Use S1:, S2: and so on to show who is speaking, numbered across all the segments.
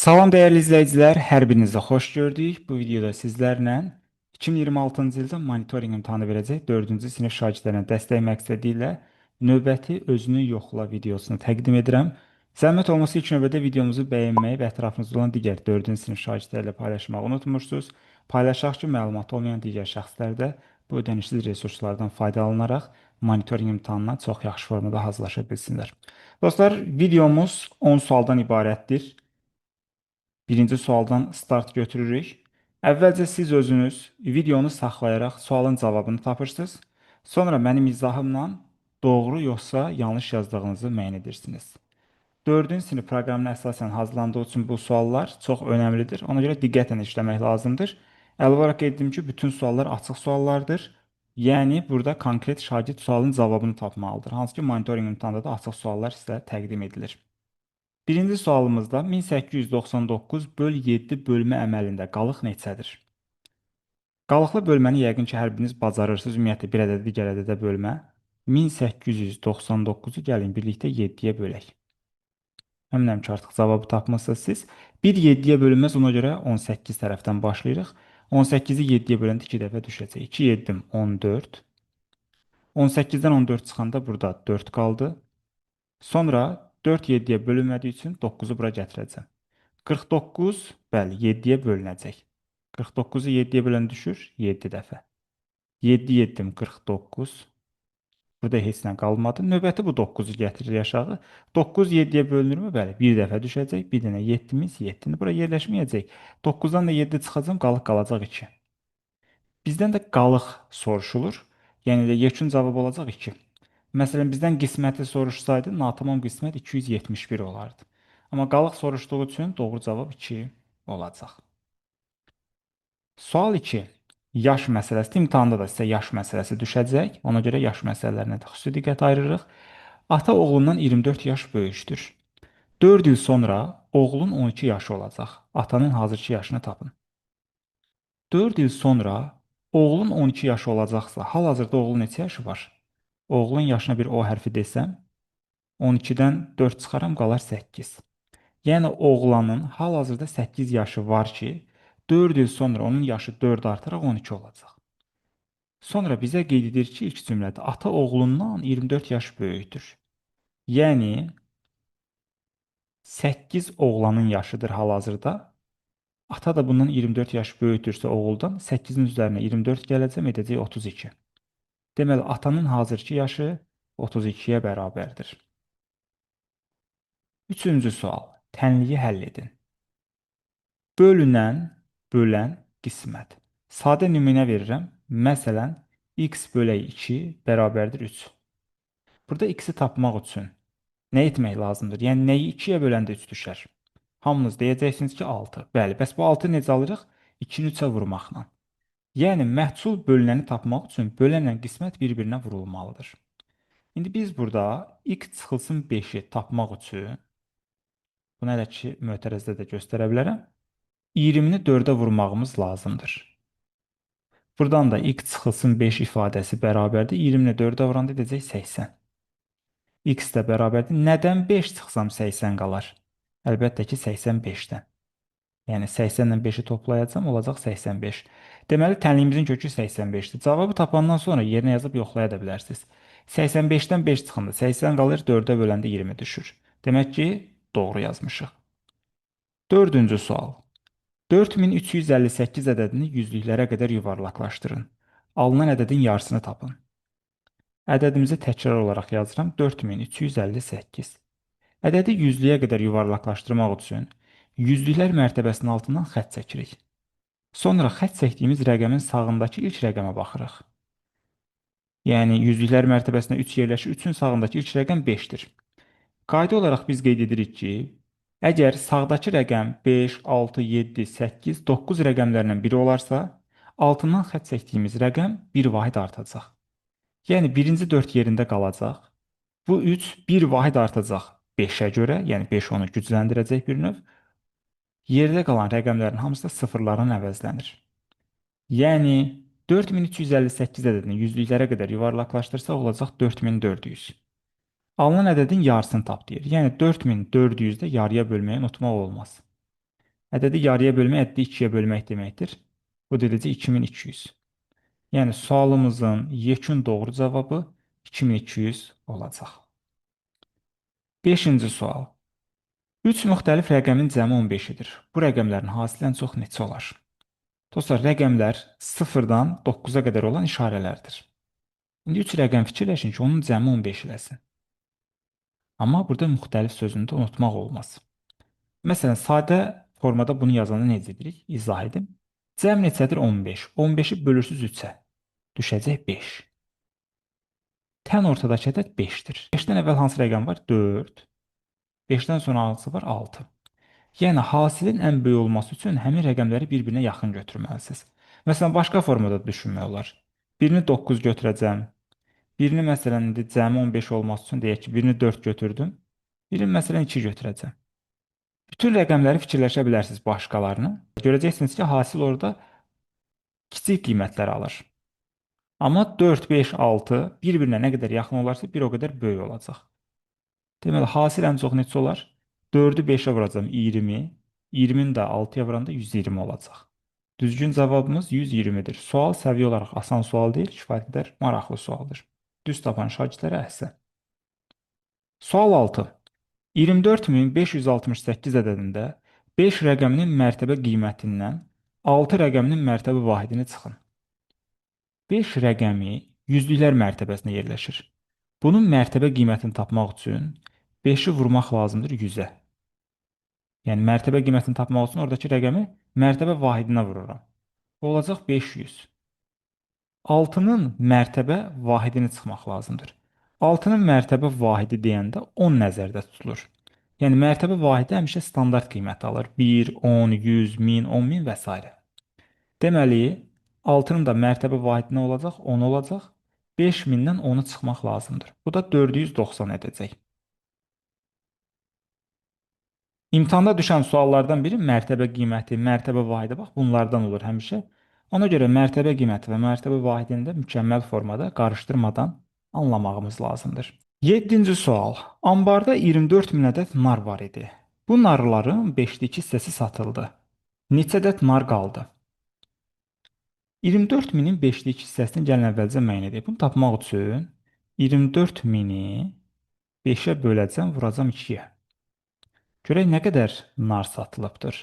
S1: Salam dəyərli izləyicilər, hər birinizə xoş gördük. Bu videoda sizlərlə 2026-cı ildə monitorinq imtahanı verəcək 4-cü sinif şagirdlərinə dəstək məqsədi ilə növbəti özünü yoxla videosunu təqdim edirəm. Zəhmət olmasa ilk növbədə videomuzu bəyənməyi və ətrafınızda olan digər 4-cü sinif şagirdləri ilə paylaşmağı unutmursunuz. Paylaşaq ki, məlumatı olmayan digər şəxslər də bu ödənişsiz resurslardan faydalanaraq monitorinq imtahanına çox yaxşı formada hazırlaşa bilsinlər. Dostlar, videomuz 10 sualdan ibarətdir. Birinci sualdan start götürürük. Əvvəlcə siz özünüz videonu saxlayaraq sualın cavabını tapırsınız. Sonra mənim izahımla doğru yoxsa yanlış yazdığınızı müəyyən edirsiniz. 4-cü sinif proqramına əsasən hazırlandığı üçün bu suallar çox önəmlidir. Ona görə diqqətlə işləmək lazımdır. Əlavə olaraq qeyd etdim ki, bütün suallar açıq suallardır. Yəni burada konkret şagird sualın cavabını tapmalıdır. Hansı ki, monitorinq imtahanda da açıq suallar sizə təqdim edilir. Birinci sualımızda 1899 böl 7 bölmə əməlində qalıq neçədir? Qalıqlı bölməni yəqin ki, hər biriniz bacarırsınız. Ümumiyyətlə, bir ədədi digər ədədə bölmə. 1899-u gəlin birlikdə 7-yə bölək. Əminəm ki, artıq cavabı tapmısınız siz. 1 7-yə bölünməz, ona görə 18 tərəfdən başlayırıq. 18-i 7-yə böləndə 2 dəfə düşəcək. 2 7 14. 18-dən 14 çıxanda burada 4 qaldı. Sonra 4 7-yə bölünmədiyi üçün 9-u bura gətirəcəm. 49, bəli, 7-yə bölünəcək. 49-u 7-yə bölən düşür 7 dəfə. 7 7 49. Burada heç nə qalmadı. Növbəti bu 9-u gətirir aşağı. 9 7-yə bölünürmü? Bəli, bir dəfə düşəcək. Bir dənə 7-miz 7-ni bura yerləşməyəcək. 9-dan da 7 çıxacam, qalıq qalacaq 2. Bizdən də qalıq soruşulur. Yəni də yekun cavab olacaq 2. Məsələn, bizdən qisməti soruşsaydı, natamam qismət 271 olardı. Amma qalıq soruşduğu üçün doğru cavab 2 olacaq. Sual 2. Yaş məsələsi. İmtahanda da sizə yaş məsələsi düşəcək. Ona görə yaş məsələlərinə də xüsusi diqqət ayırırıq. Ata oğlundan 24 yaş böyükdür. 4 il sonra oğlun 12 yaşı olacaq. Atanın hazırki yaşını tapın. 4 il sonra oğlun 12 yaşı olacaqsa, hal-hazırda oğlun neçə yaşı var? Oğlun yaşına bir O hərfi desəm, 12-dən 4 çıxaram, qalar 8. Yəni oğlanın hal-hazırda 8 yaşı var ki, 4 il sonra onun yaşı 4 artaraq 12 olacaq. Sonra bizə qeyd edir ki, ilk cümlədə ata oğlundan 24 yaş böyükdür. Yəni 8 oğlanın yaşıdır hal-hazırda. Ata da bundan 24 yaş böyükdürsə oğuldan 8-in üzərinə 24 gələcəm, edəcək 32. Deməli, atanın hazırki yaşı 32-yə bərabərdir. Üçüncü sual. Tənliyi həll edin. Bölünən, bölən, qismət. Sadə nümunə verirəm. Məsələn, x bölək 2 bərabərdir 3. Burada x-i tapmaq üçün nə etmək lazımdır? Yəni, nəyi 2-yə böləndə 3 düşər? Hamınız deyəcəksiniz ki, 6. Bəli, bəs bu 6 necə alırıq? 2-ni 3-ə vurmaqla. Yəni, məhsul bölünəni tapmaq üçün bölənlə qismət bir-birinə vurulmalıdır. İndi biz burada x çıxılsın 5-i tapmaq üçün, bunu hələ ki, mötərəzdə də göstərə bilərəm, 20-ni 4-ə vurmağımız lazımdır. Buradan da x çıxılsın 5 ifadəsi bərabərdir. 20-ni 4-ə vuranda edəcək 80. X də bərabərdir. Nədən 5 çıxsam 80 qalar? Əlbəttə ki, 85-dən. Yəni 80 ilə 5-i toplayacam, olacaq 85. Deməli, tənliyimizin kökü 85-dir. Cavabı tapandan sonra yerinə yazıb yoxlaya da bilərsiniz. 85-dən 5 çıxanda 80 qalır, 4-ə böləndə 20 düşür. Demək ki, doğru yazmışıq. Dördüncü sual. 4358 ədədini yüzlüklərə qədər yuvarlaqlaşdırın. Alınan ədədin yarısını tapın. Ədədimizi təkrar olaraq yazıram. 4358. Ədədi yüzlüyə qədər yuvarlaqlaşdırmaq üçün yüzlüklər mərtəbəsinin altından xətt çəkirik. Sonra xətt çəkdiyimiz rəqəmin sağındakı ilk rəqəmə baxırıq. Yəni, yüzlüklər mərtəbəsində 3 yerləşir, 3-ün sağındakı ilk rəqəm 5-dir. Qayda olaraq biz qeyd edirik ki, əgər sağdakı rəqəm 5, 6, 7, 8, 9 rəqəmlərinin biri olarsa, altından xətt çəkdiyimiz rəqəm bir vahid artacaq. Yəni, birinci 4 yerində qalacaq. Bu 3 bir vahid artacaq 5-ə görə, yəni 5 onu gücləndirəcək bir növ. Yerdə qalan rəqəmlərin hamısı da sıfırlarla əvəzlənir. Yəni 4358 ədədini yüzlüklərə qədər yuvarlaqlaşdırsaq olacaq 4400. Alınan ədədin yarısını tap deyir. Yəni 4400-də yarıya bölməyi unutmaq olmaz. Ədədi yarıya bölmək, ədədi ikiyə bölmək deməkdir. Bu da edəcək 2200. Yəni sualımızın yekun doğru cavabı 2200 olacaq. 5-ci sual. 3 müxtəlif rəqəmin cəmi 15-idir. Bu rəqəmlərin hasili ən çox neçə olar? Dostlar, rəqəmlər 0-dan 9-a qədər olan işarələrdir. İndi 3 rəqəm fikirləşin ki, onun cəmi 15 eləsin. Amma burada müxtəlif sözünü də unutmaq olmaz. Məsələn, sadə formada bunu yazanda necə edirik? İzah edim. Cəm neçədir? 15. 15-i bölürsüz 3-ə. Düşəcək 5. Tən ortadakı ədəd 5-dir. 5-dən əvvəl hansı rəqəm var? 4. 5-dən sonra hansı var? 6. Yəni, hasilin ən böyük olması üçün həmin rəqəmləri bir-birinə yaxın götürməlisiniz. Məsələn, başqa formada düşünmək olar. Birini 9 götürəcəm. Birini məsələn, indi cəmi 15 olması üçün deyək ki, birini 4 götürdüm. Birini məsələn 2 götürəcəm. Bütün rəqəmləri fikirləşə bilərsiniz başqalarını. Görəcəksiniz ki, hasil orada kiçik qiymətlər alır. Amma 4, 5, 6 bir-birinə nə qədər yaxın olarsa, bir o qədər böyük olacaq. Deməli, hasil ən çox neçə olar? 4-ü 5-ə vuracam 20, 20-ni də 6-ya vuranda 120 olacaq. Düzgün cavabımız 120-dir. Sual səviyyə olaraq asan sual deyil, kifayət qədər maraqlı sualdır. Düz tapan şagirdlərə əhsən. Sual 6. 24568 ədədində 5 rəqəminin mərtəbə qiymətindən 6 rəqəminin mərtəbə vahidini çıxın. 5 rəqəmi yüzlüklər mərtəbəsinə yerləşir. Bunun mərtəbə qiymətini tapmaq üçün 5-i vurmaq lazımdır 100-ə. Yəni, mərtəbə qiymətini tapmaq üçün oradakı rəqəmi mərtəbə vahidinə vururam. Bu olacaq 500. 6-nın mərtəbə vahidini çıxmaq lazımdır. 6-nın mərtəbə vahidi deyəndə 10 nəzərdə tutulur. Yəni, mərtəbə vahidi həmişə standart qiymət alır. 1, 10, 100, 1000, 10.000 və s. Deməli, 6-nın da mərtəbə vahidi nə olacaq? 10 olacaq. 5000-dən 10-u çıxmaq lazımdır. Bu da 490 edəcək. İmtahanda düşən suallardan biri mərtəbə qiyməti, mərtəbə vahidi, bax bunlardan olur həmişə. Ona görə mərtəbə qiyməti və mərtəbə vahidini də mükəmməl formada qarışdırmadan anlamağımız lazımdır. 7-ci sual. Ambarda 24 min ədəd nar var idi. Bu narların 5-də 2 hissəsi satıldı. Neçə ədəd nar qaldı? 24 minin 5-də 2 hissəsini gəlin əvvəlcə müəyyən edək. Bunu tapmaq üçün 24 mini 5-ə böləcəm, vuracam 2-yə. Görək nə qədər nar satılıbdır.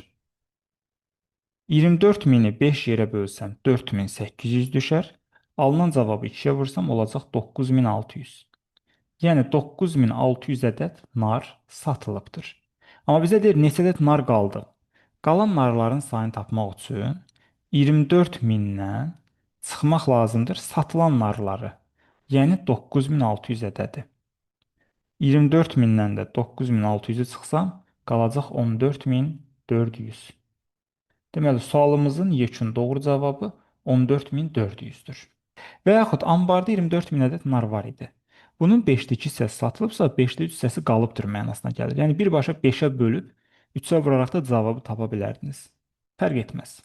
S1: 24 mini 5 yerə bölsəm 4800 düşər. Alınan cavabı 2-yə vursam olacaq 9600. Yəni 9600 ədəd nar satılıbdır. Amma bizə deyir neçə ədəd nar qaldı. Qalan narların sayını tapmaq üçün 24 mindən çıxmaq lazımdır satılan narları. Yəni 9600 ədədi. 24 mindən də 9600-ü çıxsam, qalacaq 14400. Deməli, sualımızın yekun doğru cavabı 14400-dür. Və yaxud ambarda 24 min ədəd nar var idi. Bunun 5-də 2 hissəsi satılıbsa, 5-də 3 hissəsi qalıbdır mənasına gəlir. Yəni, birbaşa 5-ə bölüb 3-ə vuraraq da cavabı tapa bilərdiniz. Fərq etməz.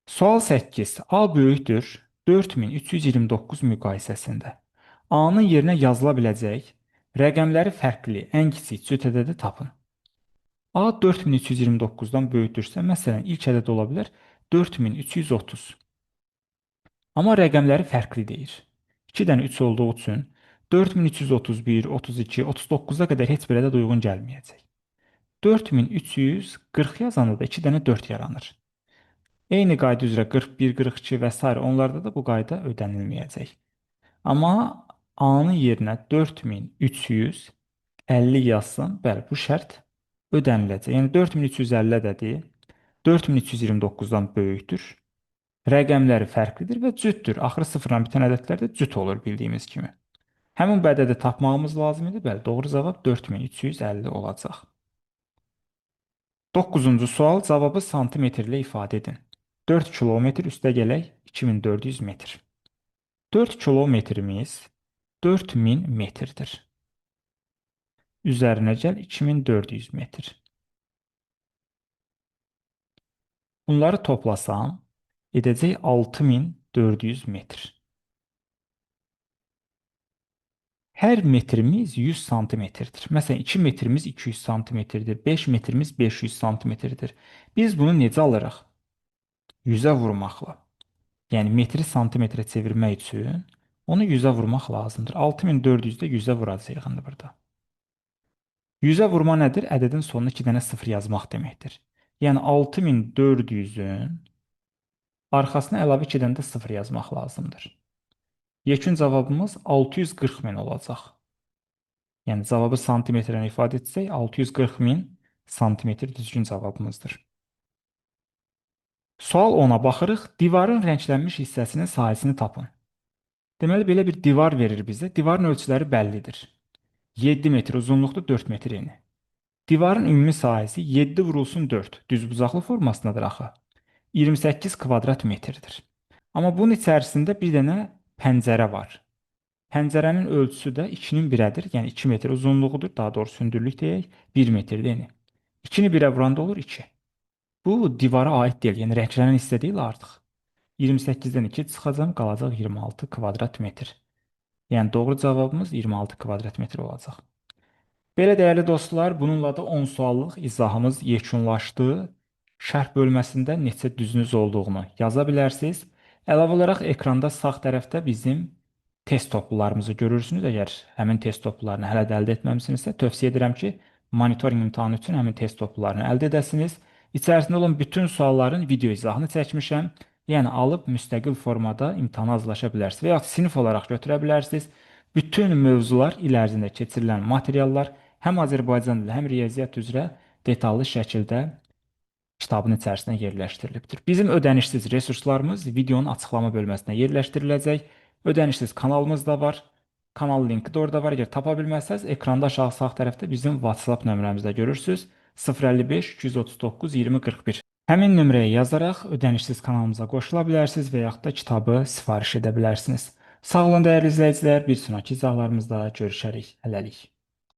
S1: Sual 8. A böyükdür 4329 müqayisəsində. A-nın yerinə yazıla biləcək rəqəmləri fərqli ən kiçik cüt ədədi tapın. A 4329-dan böyükdürsə, məsələn, ilk ədəd ola bilər 4330. Amma rəqəmləri fərqli deyir. 2 dənə 3 olduğu üçün 4331, 32, 39-a qədər heç bir ədəd uyğun gəlməyəcək. 4340 yazanda da 2 dənə 4 yaranır. Eyni qayda üzrə 41, 42 və s. onlarda da bu qayda ödənilməyəcək. Amma A-nın yerinə 4350 yazsam, bəli, bu şərt ödəniləcək. Yəni 4350 ədədi 4329-dan böyükdür. Rəqəmləri fərqlidir və cütdür. Axırı sıfırla bitən ədədlər də cüt olur bildiyimiz kimi. Həmin bu ədədi tapmağımız lazım idi. Bəli, doğru cavab 4350 olacaq. 9-cu sual, cavabı santimetrlə ifadə edin. 4 kilometr üstə gələk 2400 metr. 4 kilometrimiz 4000 metrdir. Üzərinə gəl 2400 metr. Bunları toplasam, edəcək 6400 metr. Hər metrimiz 100 santimetrdir. Məsələn, 2 metrimiz 200 santimetrdir, 5 metrimiz 500 santimetrdir. Biz bunu necə alırıq? 100-ə vurmaqla. Yəni metri santimetrə çevirmək üçün onu 100-ə vurmaq lazımdır. 6400-də 100-ə vuracağıq indi burada. 100-ə vurma nədir? Ədədin sonuna 2 dənə 0 yazmaq deməkdir. Yəni 6400-ün arxasına əlavə 2 dənə də 0 yazmaq lazımdır. Yekun cavabımız 640 min olacaq. Yəni cavabı santimetrlə ifadə etsək 640 min santimetr düzgün cavabımızdır. Sual 10-a baxırıq. Divarın rənglənmiş hissəsinin sahəsini tapın. Deməli, belə bir divar verir bizə. Divarın ölçüləri bəllidir. 7 metr uzunluqda, 4 metr eni. Divarın ümumi sahəsi 7 vurulsun 4. Düzbucaqlı formasındadır axı. 28 kvadrat metrdir. Amma bunun içərisində bir dənə pəncərə var. Pəncərənin ölçüsü də 2-nin 1-ədir. Yəni 2 metr uzunluğudur. Daha doğrusu hündürlük deyək. 1 metrdir eni. 2-ni 1-ə vuranda olur 2. Bu divara aid deyil. Yəni rənglənən hissə deyil artıq. 28-dən 2 çıxacaq, qalacaq 26 kvadrat metr. Yəni doğru cavabımız 26 kvadrat metr olacaq. Belə dəyərli dostlar, bununla da 10 suallıq izahımız yekunlaşdı. Şərh bölməsində neçə düzünüz olduğunu yaza bilərsiniz. Əlavə olaraq ekranda sağ tərəfdə bizim test toplularımızı görürsünüz. Əgər həmin test toplularını hələ də əldə etməmisinizsə, tövsiyə edirəm ki, monitorinq imtahanı üçün həmin test toplularını əldə edəsiniz. İçərisində olan bütün sualların video izahını çəkmişəm. Yəni alıb müstəqil formada imtahana hazırlaşa bilərsiniz və ya sinif olaraq götürə bilərsiniz. Bütün mövzular il ərzində keçirilən materiallar həm Azərbaycan dili, həm riyaziyyat üzrə detallı şəkildə kitabın içərisində yerləşdirilibdir. Bizim ödənişsiz resurslarımız videonun açıqlama bölməsində yerləşdiriləcək. Ödənişsiz kanalımız da var. Kanal linki də orada var. Əgər tapa bilməsəz, ekranda aşağı sağ tərəfdə bizim WhatsApp nömrəmizdə görürsünüz. 055 239 2041. Həmin nömrəyə yazaraq ödənişsiz kanalımıza qoşula bilərsiniz və yaxud da kitabı sifariş edə bilərsiniz. Sağ olun dəyərli izləyicilər, bir sonraki izahlarımızda görüşərik. Hələlik.